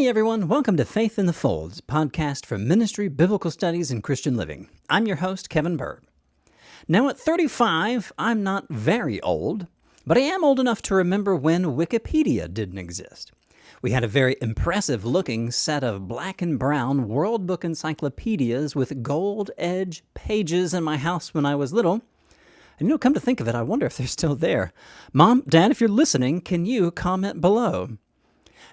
everyone. Welcome to Faith in the Folds, podcast for ministry, biblical studies, and Christian living. I'm your host, Kevin Bird. Now, at 35, I'm not very old, but I am old enough to remember when Wikipedia didn't exist. We had a very impressive-looking set of black and brown World Book encyclopedias with gold edge pages in my house when I was little. And come to think of it, I wonder if they're still there. Mom, Dad, if you're listening, can you comment below?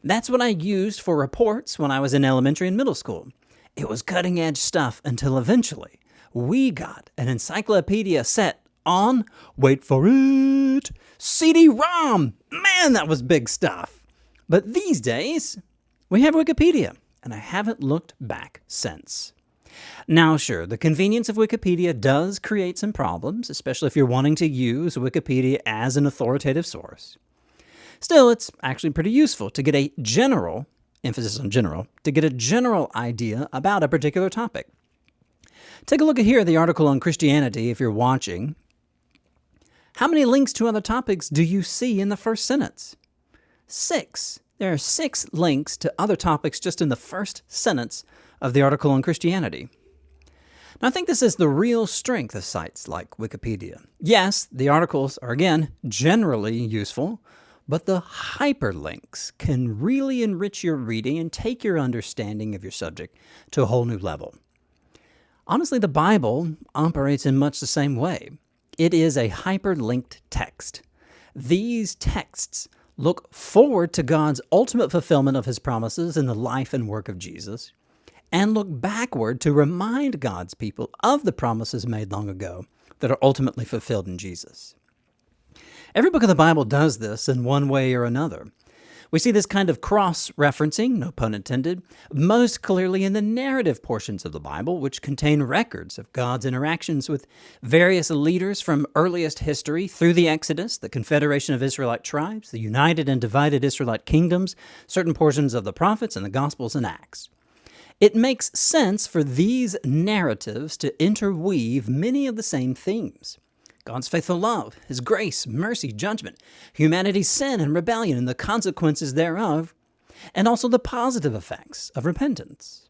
That's what I used for reports when I was in elementary and middle school. It was cutting-edge stuff until eventually we got an encyclopedia set on, wait for it, CD-ROM. Man, that was big stuff. But these days, we have Wikipedia, and I haven't looked back since. Now, sure, the convenience of Wikipedia does create some problems, especially if you're wanting to use Wikipedia as an authoritative source. Still, it's actually pretty useful to get a general, emphasis on general, to get a general idea about a particular topic. Take a look at here the article on Christianity if you're watching. How many links to other topics do you see in the first sentence? 6. There are 6 links to other topics just in the first sentence of the article on Christianity. Now, I think this is the real strength of sites like Wikipedia. Yes, the articles are, again, generally useful, but the hyperlinks can really enrich your reading and take your understanding of your subject to a whole new level. Honestly, the Bible operates in much the same way. It is a hyperlinked text. These texts look forward to God's ultimate fulfillment of His promises in the life and work of Jesus, and look backward to remind God's people of the promises made long ago that are ultimately fulfilled in Jesus. Every book of the Bible does this in one way or another. We see this kind of cross-referencing, no pun intended, most clearly in the narrative portions of the Bible, which contain records of God's interactions with various leaders from earliest history through the Exodus, the Confederation of Israelite tribes, the united and divided Israelite kingdoms, certain portions of the prophets, and the Gospels and Acts. It makes sense for these narratives to interweave many of the same themes. God's faithful love, His grace, mercy, judgment, humanity's sin and rebellion and the consequences thereof, and also the positive effects of repentance.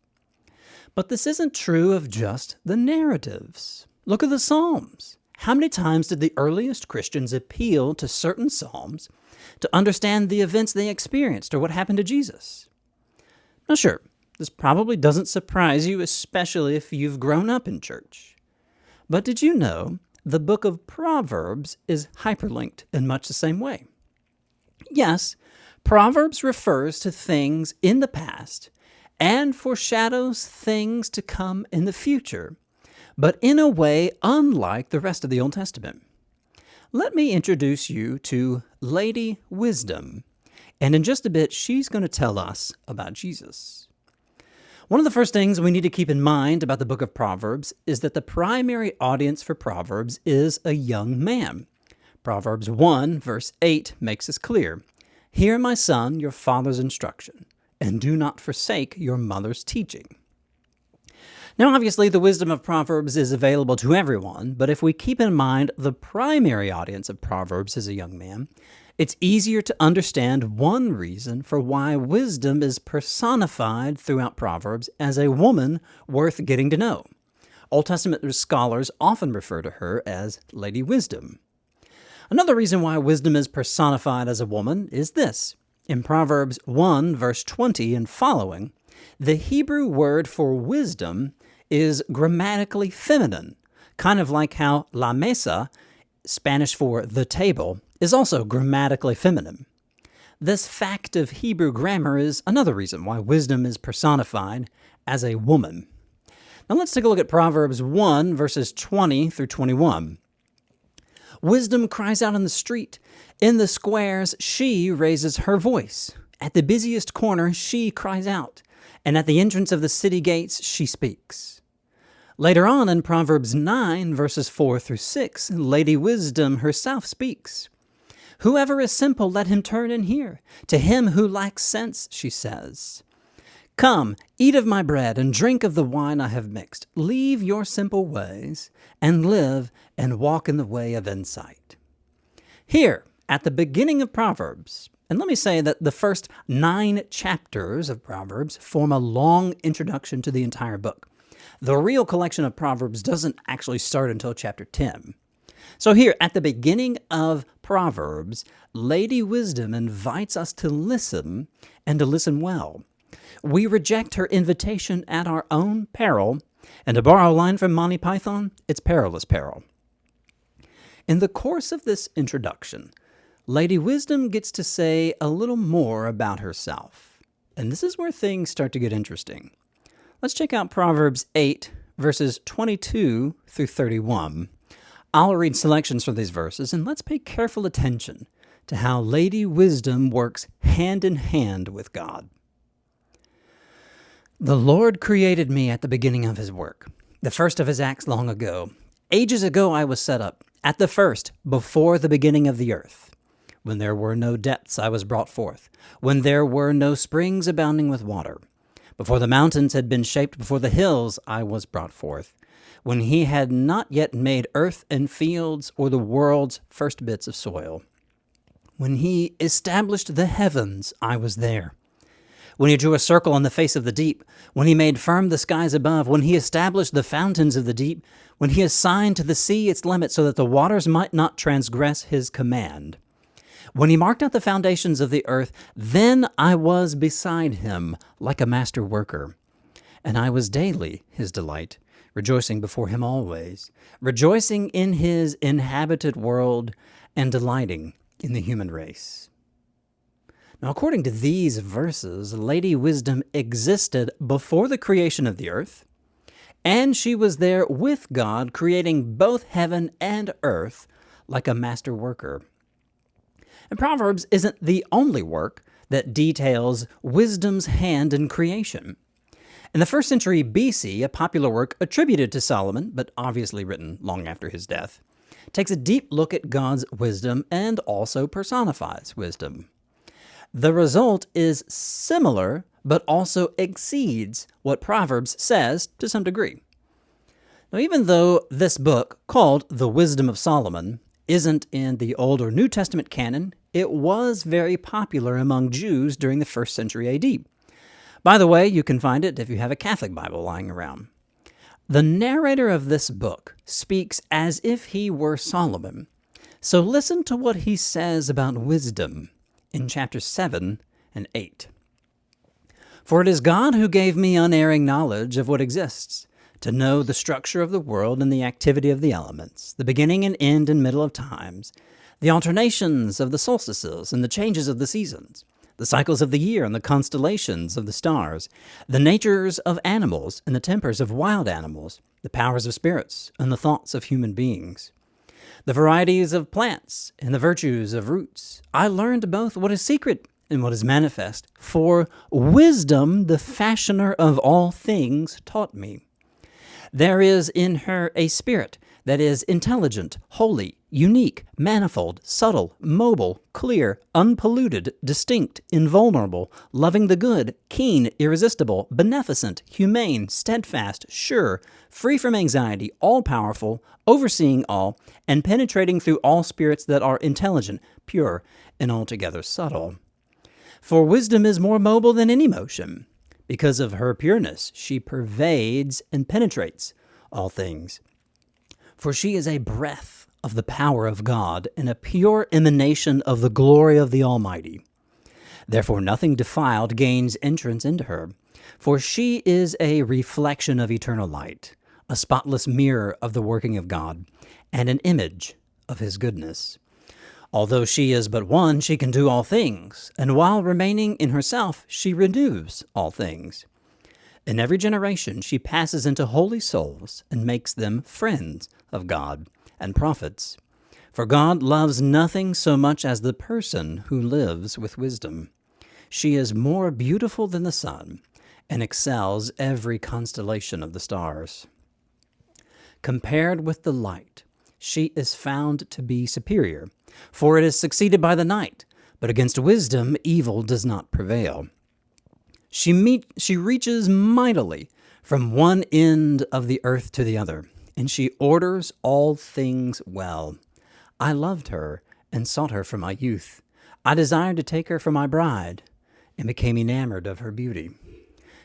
But this isn't true of just the narratives. Look at the Psalms. How many times did the earliest Christians appeal to certain Psalms to understand the events they experienced or what happened to Jesus? Now sure, this probably doesn't surprise you, especially if you've grown up in church. But did you know the book of Proverbs is hyperlinked in much the same way? Yes, Proverbs refers to things in the past and foreshadows things to come in the future, but in a way unlike the rest of the Old Testament. Let me introduce you to Lady Wisdom, and in just a bit, she's going to tell us about Jesus. One of the first things we need to keep in mind about the book of Proverbs is that the primary audience for Proverbs is a young man. Proverbs 1, verse 8 makes this clear. Hear, my son, your father's instruction, and do not forsake your mother's teaching. Now, obviously, the wisdom of Proverbs is available to everyone, but if we keep in mind the primary audience of Proverbs is a young man, it's easier to understand one reason for why wisdom is personified throughout Proverbs as a woman worth getting to know. Old Testament scholars often refer to her as Lady Wisdom. Another reason why wisdom is personified as a woman is this. In Proverbs 1, verse 20 and following, the Hebrew word for wisdom is grammatically feminine, kind of like how la mesa, Spanish for the table, is also grammatically feminine. This fact of Hebrew grammar is another reason why wisdom is personified as a woman. Now let's take a look at Proverbs 1, verses 20 through 21. Wisdom cries out in the street. In the squares, she raises her voice. At the busiest corner, she cries out. And at the entrance of the city gates, she speaks. Later on in Proverbs 9, verses 4 through 6, Lady Wisdom herself speaks. Whoever is simple, let him turn and hear. To him who lacks sense, she says. Come, eat of my bread and drink of the wine I have mixed. Leave your simple ways and live and walk in the way of insight. Here, at the beginning of Proverbs, And let me say that the first 9 chapters of Proverbs form a long introduction to the entire book. The real collection of Proverbs doesn't actually start until chapter 10. So here, at the beginning of Proverbs, Lady Wisdom invites us to listen, and to listen well. We reject her invitation at our own peril, and to borrow a line from Monty Python, it's perilous peril. In the course of this introduction, Lady Wisdom gets to say a little more about herself. And this is where things start to get interesting. Let's check out Proverbs 8, verses 22 through 31. I'll read selections from these verses, and let's pay careful attention to how Lady Wisdom works hand in hand with God. The Lord created me at the beginning of his work, the first of his acts long ago. Ages ago I was set up, at the first, before the beginning of the earth. When there were no depths I was brought forth, when there were no springs abounding with water. Before the mountains had been shaped, before the hills I was brought forth. When he had not yet made earth and fields, or the world's first bits of soil. When he established the heavens, I was there. When he drew a circle on the face of the deep, when he made firm the skies above, when he established the fountains of the deep, when he assigned to the sea its limit so that the waters might not transgress his command. When he marked out the foundations of the earth, then I was beside him like a master worker. And I was daily his delight, rejoicing before him always, rejoicing in his inhabited world and delighting in the human race. Now, according to these verses, Lady Wisdom existed before the creation of the earth, and she was there with God, creating both heaven and earth like a master worker. And Proverbs isn't the only work that details wisdom's hand in creation. In the 1st century BC, a popular work attributed to Solomon, but obviously written long after his death, takes a deep look at God's wisdom and also personifies wisdom. The result is similar, but also exceeds what Proverbs says to some degree. Now, even though this book, called The Wisdom of Solomon, isn't in the Old or New Testament canon, it was very popular among Jews during the 1st century AD. By the way, you can find it if you have a Catholic Bible lying around. The narrator of this book speaks as if he were Solomon. So listen to what he says about wisdom in chapters 7 and 8. For it is God who gave me unerring knowledge of what exists, to know the structure of the world and the activity of the elements, the beginning and end and middle of times, the alternations of the solstices and the changes of the seasons, the cycles of the year and the constellations of the stars, the natures of animals and the tempers of wild animals, the powers of spirits and the thoughts of human beings, the varieties of plants and the virtues of roots. I learned both what is secret and what is manifest, for wisdom, the fashioner of all things, taught me. There is in her a spirit that is intelligent, holy, unique, manifold, subtle, mobile, clear, unpolluted, distinct, invulnerable, loving the good, keen, irresistible, beneficent, humane, steadfast, sure, free from anxiety, all-powerful, overseeing all, and penetrating through all spirits that are intelligent, pure, and altogether subtle. For wisdom is more mobile than any motion. Because of her pureness, she pervades and penetrates all things. For she is a breath of the power of God and a pure emanation of the glory of the Almighty. Therefore nothing defiled gains entrance into her, for she is a reflection of eternal light, a spotless mirror of the working of God, and an image of his goodness. Although she is but one, she can do all things, and while remaining in herself, she renews all things. In every generation she passes into holy souls and makes them friends of God and prophets. For God loves nothing so much as the person who lives with wisdom. She is more beautiful than the sun and excels every constellation of the stars. Compared with the light, she is found to be superior, for it is succeeded by the night, but against wisdom evil does not prevail. She reaches mightily from one end of the earth to the other, and she orders all things well. I loved her and sought her from my youth. I desired to take her for my bride, and became enamored of her beauty.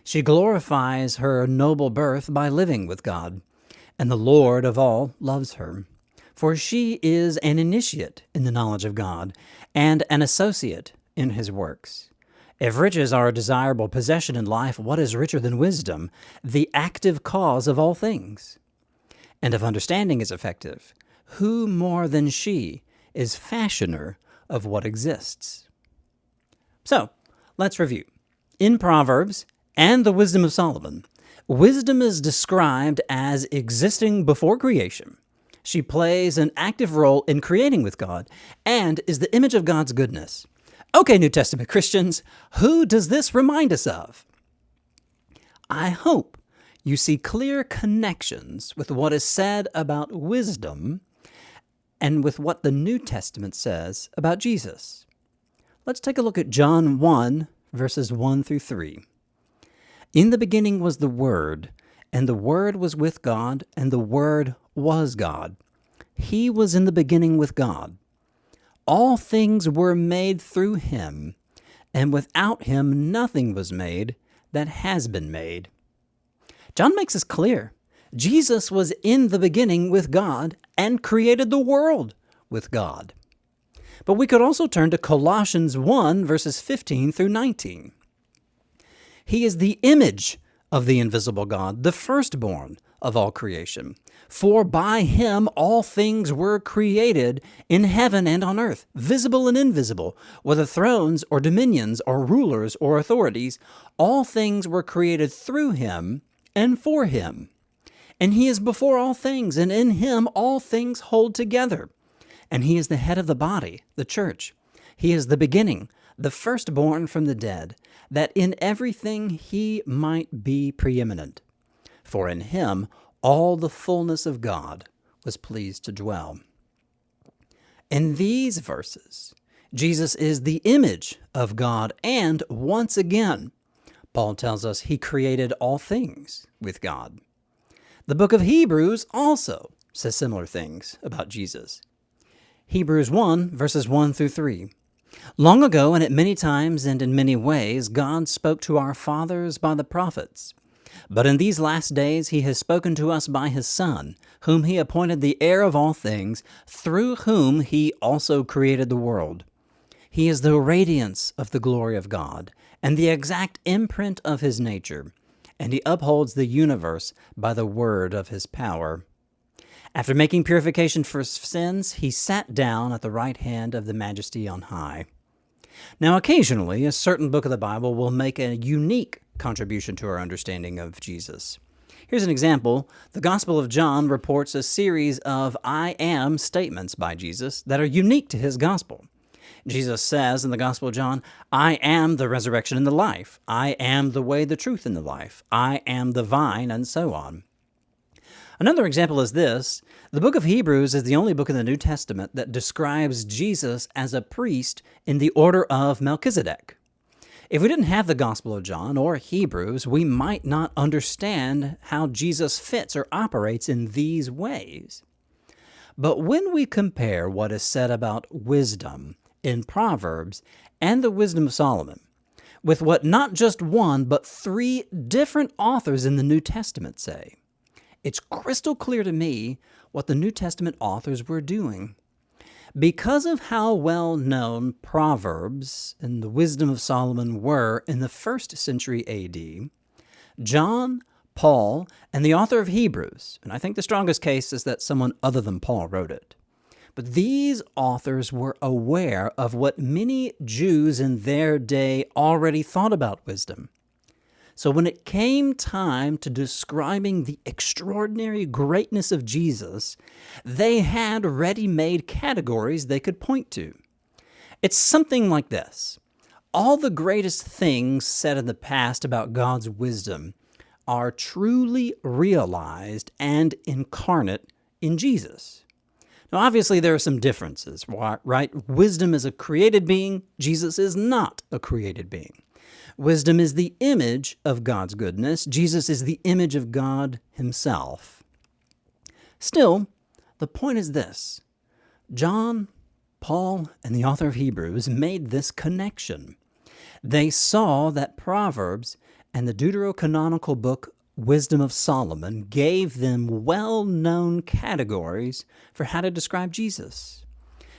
She glorifies her noble birth by living with God, and the Lord of all loves her. For she is an initiate in the knowledge of God, and an associate in his works. If riches are a desirable possession in life, what is richer than wisdom, the active cause of all things? And if understanding is effective, who more than she is fashioner of what exists? So, let's review. In Proverbs and the Wisdom of Solomon, wisdom is described as existing before creation. She plays an active role in creating with God and is the image of God's goodness. Okay, New Testament Christians, who does this remind us of? I hope you see clear connections with what is said about wisdom and with what the New Testament says about Jesus. Let's take a look at John 1, verses 1 through 3. In the beginning was the Word, and the Word was with God, and the Word was God. He was in the beginning with God. All things were made through him, and without him nothing was made that has been made. John makes this clear. Jesus was in the beginning with God and created the world with God. But we could also turn to Colossians 1, verses 15 through 19. He is the image of the invisible God, the firstborn of all creation. For by him all things were created in heaven and on earth, visible and invisible, whether thrones or dominions or rulers or authorities. All things were created through him and for him. And he is before all things, and in him all things hold together. And he is the head of the body, the church. He is the beginning, the firstborn from the dead, that in everything he might be preeminent. For in him all the fullness of God was pleased to dwell. In these verses, Jesus is the image of God, and once again, Paul tells us he created all things with God. The book of Hebrews also says similar things about Jesus. Hebrews 1, verses 1 through 3. Long ago, and at many times and in many ways, God spoke to our fathers by the prophets. But in these last days he has spoken to us by his Son, whom he appointed the heir of all things, through whom he also created the world. He is the radiance of the glory of God, and the exact imprint of his nature, and he upholds the universe by the word of his power. After making purification for sins, he sat down at the right hand of the Majesty on high. Now, occasionally, a certain book of the Bible will make a unique contribution to our understanding of Jesus. Here's an example. The Gospel of John reports a series of I am statements by Jesus that are unique to his gospel. Jesus says in the Gospel of John, I am the resurrection and the life. I am the way, the truth, and the life. I am the vine, and so on. Another example is this. The book of Hebrews is the only book in the New Testament that describes Jesus as a priest in the order of Melchizedek. If we didn't have the Gospel of John or Hebrews, we might not understand how Jesus fits or operates in these ways. But when we compare what is said about wisdom in Proverbs and the Wisdom of Solomon with what not just one, but three different authors in the New Testament say, it's crystal clear to me what the New Testament authors were doing. Because of how well known Proverbs and the Wisdom of Solomon were in the 1st century A.D., John, Paul, and the author of Hebrews, and I think the strongest case is that someone other than Paul wrote it, but these authors were aware of what many Jews in their day already thought about wisdom. So when it came time to describing the extraordinary greatness of Jesus, they had ready-made categories they could point to. It's something like this. All the greatest things said in the past about God's wisdom are truly realized and incarnate in Jesus. Now, obviously, there are some differences, right? Wisdom is a created being. Jesus is not a created being. Wisdom is the image of God's goodness. Jesus is the image of God himself. Still, the point is this. John, Paul and the author of Hebrews made this connection. They saw that Proverbs and the Deuterocanonical book Wisdom of Solomon gave them well-known categories for how to describe Jesus.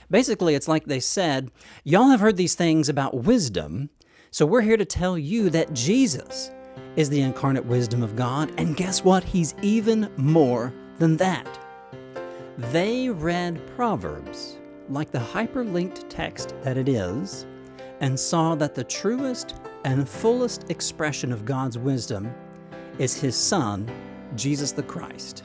Basically, it's like they said, y'all have heard these things about wisdom, so we're here to tell you that Jesus is the incarnate wisdom of God, and guess what? He's even more than that. They read Proverbs like the hyperlinked text that it is, and saw that the truest and fullest expression of God's wisdom is His Son, Jesus the Christ.